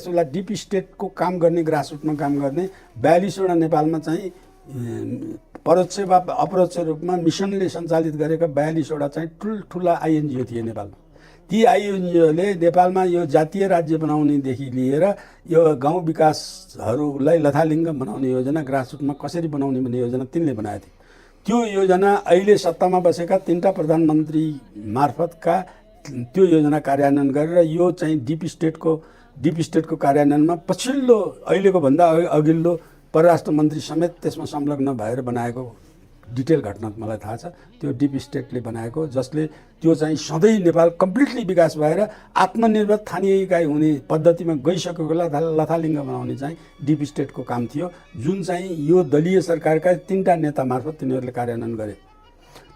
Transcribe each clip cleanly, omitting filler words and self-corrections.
त्यसलाई डिप स्टेटको काम गर्ने, ग्रासरुटमा काम गर्ने 42वटा नेपालमा चाहिँ परोक्ष वा अपरोक्ष रूपमा मिसनले सञ्चालित गरेका 42वटा चाहिँ ठुल्ठुला आइएनजिओ थिए नेपालमा। ती आइएनजिओले नेपालमा यो जातीय राज्य बनाउनेदेखि लिएर यो गाउँ विकासहरूलाई लथालिङ्ग बनाउने योजना, ग्रासरुटमा कसरी बनाउने भन्ने योजना तिनले बनाएको थियो। त्यो योजना अहिले सत्तामा बसेका 3टा प्रधानमन्त्री मार्फतका त्यो योजना कार्यान्वयन गरेर यो चाहिँ डिप स्टेटको कार्यान्वयनमा पछिल्लो अहिलेको भन्दा अघिल्लो परराष्ट्र मन्त्री समेत त्यसमा संलग्न भएर बनाएको डिटेल घटना मलाई थाहा छ। त्यो डिप स्टेटले बनाएको, जसले त्यो चाहिँ सधैँ नेपाल कम्प्लिटली विकास भएर आत्मनिर्भर स्थानीय इकाइ हुने पद्धतिमा गइसकेकोलाई लथालिङ्ग बनाउने चाहिँ डिप स्टेटको काम थियो, जुन चाहिँ यो दलीय सरकारका 3टा नेता मार्फत तिनीहरूले कार्यान्वयन गरे।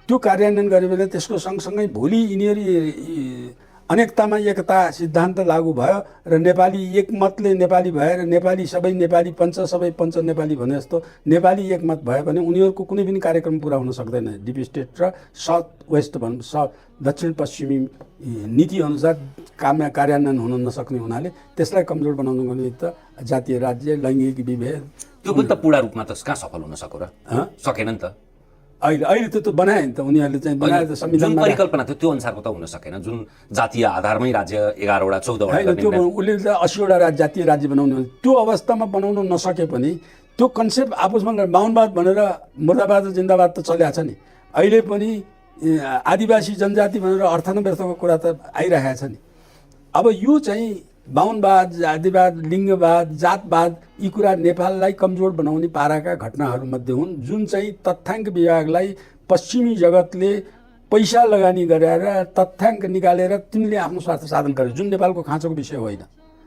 त्यो कार्यान्वयन गरे भने त्यसको सँगसँगै भोलि यिनीहरू अनेकतामा एकता सिद्धान्त लागू भयो र नेपाली एकमतले नेपाली भएर नेपाली सबै नेपाली सबै पञ्च नेपाली भने जस्तो नेपाली एकमत भयो भने उनीहरूको कुनै पनि कार्यक्रम पुरा हुन सक्दैन। डिप स्टेट र साउथ वेस्ट दक्षिण पश्चिमी नीतिअनुसार कार्यान्वयन हुन नसक्ने हुनाले त्यसलाई कमजोर बनाउनको निमित्त जातीय राज्य, लैङ्गिक विभेद, त्यो पनि त पूर्ण रूपमा त कहाँ सफल हुन सक्यो र? सकेन नि त। अहिले त बनाए नि त उनीहरूले चाहिँ बनाए त संविधानमा। जुन परिकल्पना थियो त्यो अनुसारको त हुन सकेन, जुन जातीय आधारमै राज्य 11वटा 14वटा होइन, त्यो उसले 80वटा जातीय राज्य बनाउनु, त्यो अवस्थामा बनाउन नसके पनि त्यो कन्सेप्ट आपसमा बाहुनवाद भनेर मुर्दाबाद जिन्दाबाद त चलेको छ नि। अहिले पनि आदिवासी जनजाति भनेर अर्थ नव्यर्थको कुरा त आइरहेको छ नि। अब यो चाहिँ बाहुनवाद, जातिवाद, लिङ्गवाद, जातवाद यी कुरा नेपाललाई कमजोर बनाउने पाराका घटनाहरूमध्ये हुन्, जुन चाहिँ तथ्याङ्क विभागलाई पश्चिमी जगतले पैसा लगानी गरेर तथ्याङ्क निकालेर तिनले आफ्नो स्वार्थ साधन गरे, जुन नेपालको खाँचोको विषय होइन।